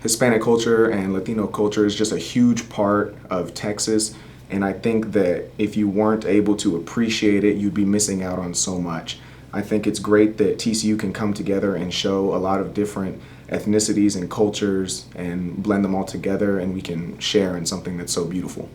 Hispanic culture and Latino culture is just a huge part of Texas, and I think that if you weren't able to appreciate it, you'd be missing out on so much. I think it's great that TCU can come together and show a lot of different ethnicities and cultures and blend them all together, and we can share in something that's so beautiful.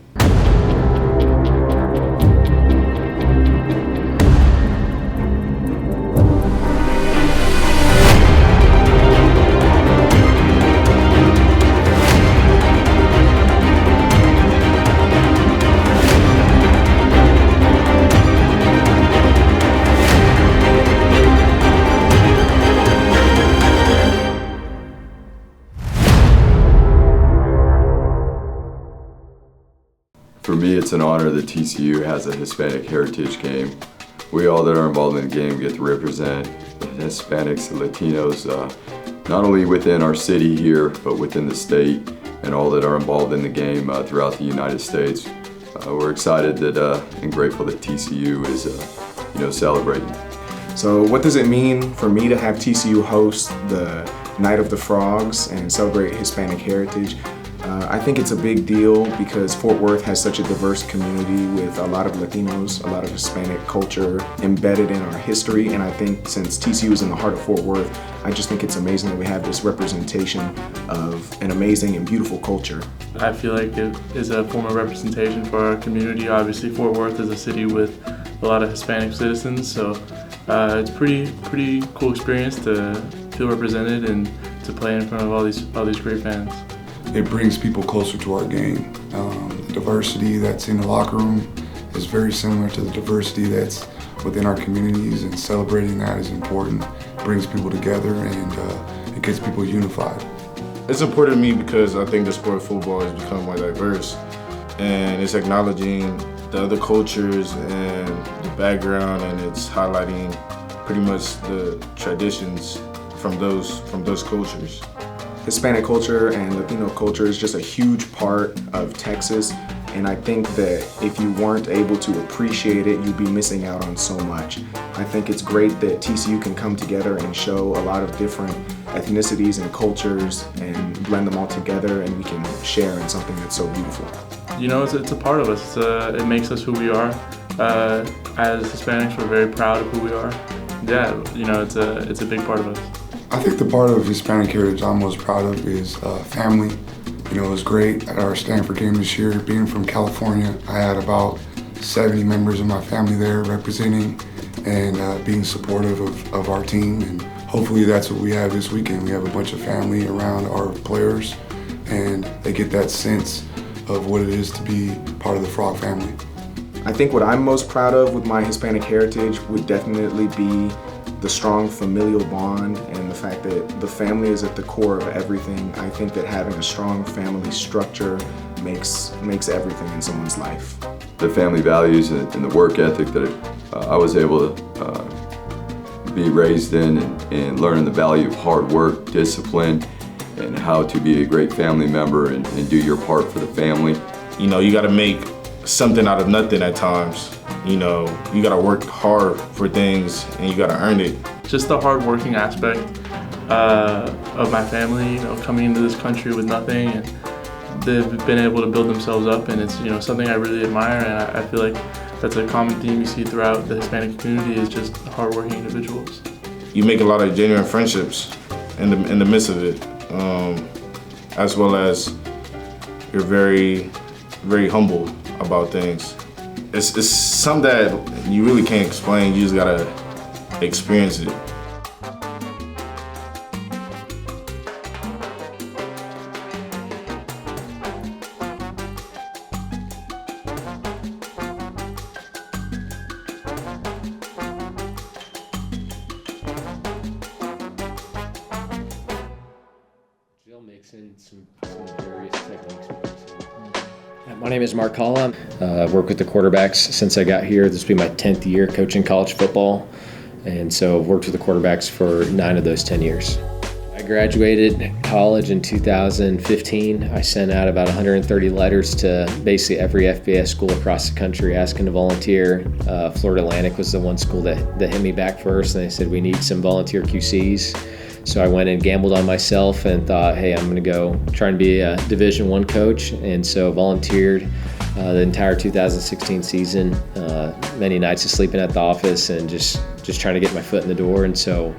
For me, it's an honor that TCU has a Hispanic heritage game. We all that are involved in the game get to represent the Hispanics and Latinos, not only within our city here, but within the state, and all that are involved in the game throughout the United States. We're excited that and grateful that TCU is celebrating. So what does it mean for me to have TCU host the Night of the Frogs and celebrate Hispanic heritage? I think it's a big deal because Fort Worth has such a diverse community with a lot of Latinos, a lot of Hispanic culture embedded in our history, and I think since TCU is in the heart of Fort Worth, I just think it's amazing that we have this representation of an amazing and beautiful culture. I feel like it is a form of representation for our community. Obviously, Fort Worth is a city with a lot of Hispanic citizens, so it's pretty cool experience to feel represented and to play in front of all these great fans. It brings people closer to our game. The diversity that's in the locker room is very similar to the diversity that's within our communities, and celebrating that is important. It brings people together and it gets people unified. It's important to me because I think the sport of football has become more diverse, and it's acknowledging the other cultures and the background, and it's highlighting pretty much the traditions from those cultures. Hispanic culture and Latino culture is just a huge part of Texas, and I think that if you weren't able to appreciate it, you'd be missing out on so much. I think it's great that TCU can come together and show a lot of different ethnicities and cultures and blend them all together, and we can share in something that's so beautiful. You know, it's a part of us. It makes us who we are. As Hispanics, we're very proud of who we are. Yeah, you know, it's a big part of us. I think the part of Hispanic heritage I'm most proud of is family. You know, it was great at our Stanford game this year. Being from California, I had about 70 members of my family there representing and being supportive of our team. And hopefully that's what we have this weekend. We have a bunch of family around our players, and they get that sense of what it is to be part of the Frog family. I think what I'm most proud of with my Hispanic heritage would definitely be the strong familial bond and the fact that the family is at the core of everything. I think that having a strong family structure makes everything in someone's life. The family values and the work ethic that I was able to be raised in, and learning the value of hard work, discipline, and how to be a great family member and do your part for the family. You know, you got to make something out of nothing at times. You know, you gotta work hard for things and you gotta earn it. Just the hard-working aspect of my family, you know, coming into this country with nothing, and they've been able to build themselves up, and it's, you know, something I really admire, and I feel like that's a common theme you see throughout the Hispanic community is just hard-working individuals. You make a lot of genuine friendships in the midst of it, as well as you're very, very humble about things. It's something that you really can't explain, you just gotta experience it. Jill makes in some various techniques. My name is Mark Collum. I've worked with the quarterbacks since I got here. This will be my 10th year coaching college football. And so I've worked with the quarterbacks for 9 of those 10 years. I graduated college in 2015. I sent out about 130 letters to basically every FBS school across the country asking to volunteer. Florida Atlantic was the one school that hit me back first, and they said we need some volunteer QCs. So I went and gambled on myself and thought, hey, I'm going to go try and be a Division I coach. And so volunteered the entire 2016 season, many nights of sleeping at the office and just trying to get my foot in the door. And so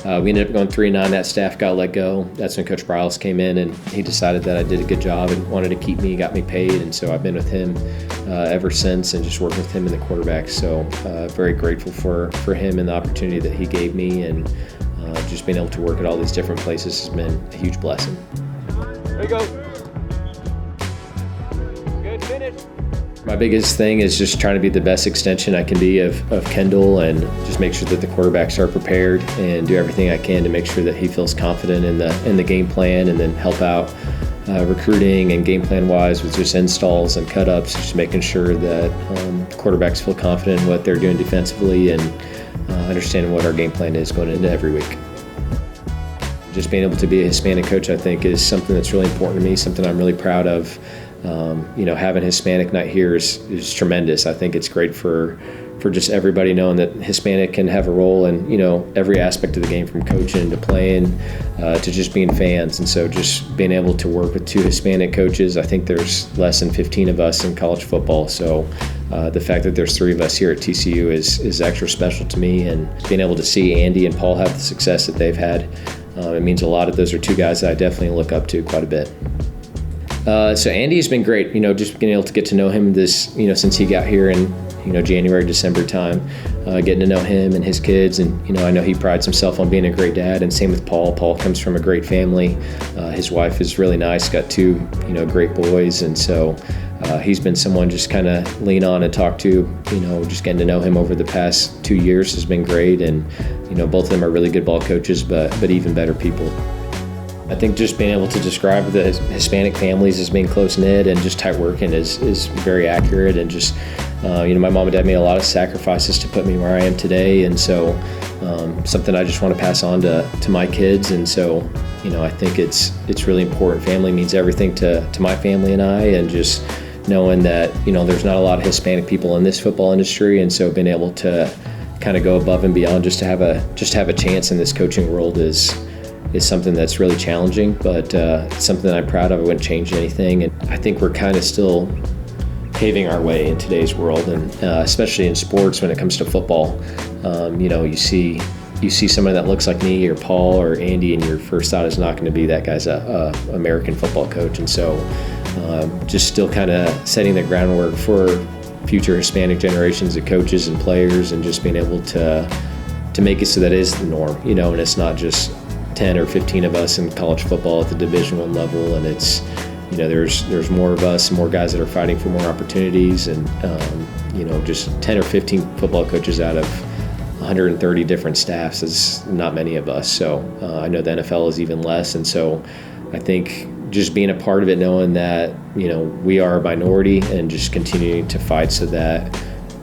we ended up going 3-9. That staff got let go. That's when Coach Bryles came in, and he decided that I did a good job and wanted to keep me, got me paid. And so I've been with him ever since and just working with him in the quarterback. So very grateful for him and the opportunity that he gave me, and just being able to work at all these different places has been a huge blessing. There you go. Good finish. My biggest thing is just trying to be the best extension I can be of Kendall, and just make sure that the quarterbacks are prepared and do everything I can to make sure that he feels confident in the game plan, and then help out recruiting and game plan wise with just installs and cut-ups, just making sure that quarterbacks feel confident in what they're doing defensively and understanding what our game plan is going into every week. Just being able to be a Hispanic coach, I think, is something that's really important to me, something I'm really proud of. Having Hispanic night here is tremendous. I think it's great for just everybody knowing that Hispanic can have a role in, every aspect of the game, from coaching to playing to just being fans. And so just being able to work with 2 Hispanic coaches, I think there's less than 15 of us in college football. So the fact that there's 3 of us here at TCU is extra special to me, and being able to see Andy and Paul have the success that they've had, it means a lot. Those are 2 guys that I definitely look up to quite a bit. So Andy's been great, just being able to get to know him since he got here in, January, December time, getting to know him and his kids. And, I know he prides himself on being a great dad, and same with Paul. Paul comes from a great family. His wife is really nice, got 2, great boys. And so he's been someone just kind of lean on and talk to, just getting to know him over the past 2 years has been great. And, both of them are really good ball coaches, but even better people. I think just being able to describe the Hispanic families as being close-knit and just tight working is very accurate. And just, my mom and dad made a lot of sacrifices to put me where I am today. And so something I just want to pass on to my kids. And so, I think it's really important. Family means everything to my family and I, and just knowing that, there's not a lot of Hispanic people in this football industry. And so being able to kind of go above and beyond just to have a chance in this coaching world is something that's really challenging, but it's something that I'm proud of. I wouldn't change anything. And I think we're kind of still paving our way in today's world, and especially in sports when it comes to football. You see someone that looks like me or Paul or Andy, and your first thought is not going to be that guy's a American football coach. And so just still kind of setting the groundwork for future Hispanic generations of coaches and players, and just being able to make it so that it is the norm, and it's not just 10 or 15 of us in college football at the Division I level, and it's, there's more of us, more guys that are fighting for more opportunities, and just 10 or 15 football coaches out of 130 different staffs is not many of us. So I know the NFL is even less, and so I think just being a part of it, knowing that we are a minority, and just continuing to fight so that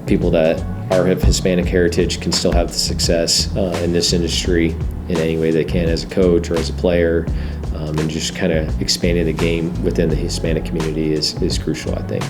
people that are of Hispanic heritage can still have the success in this industry in any way they can, as a coach or as a player, and just kind of expanding the game within the Hispanic community is crucial, I think.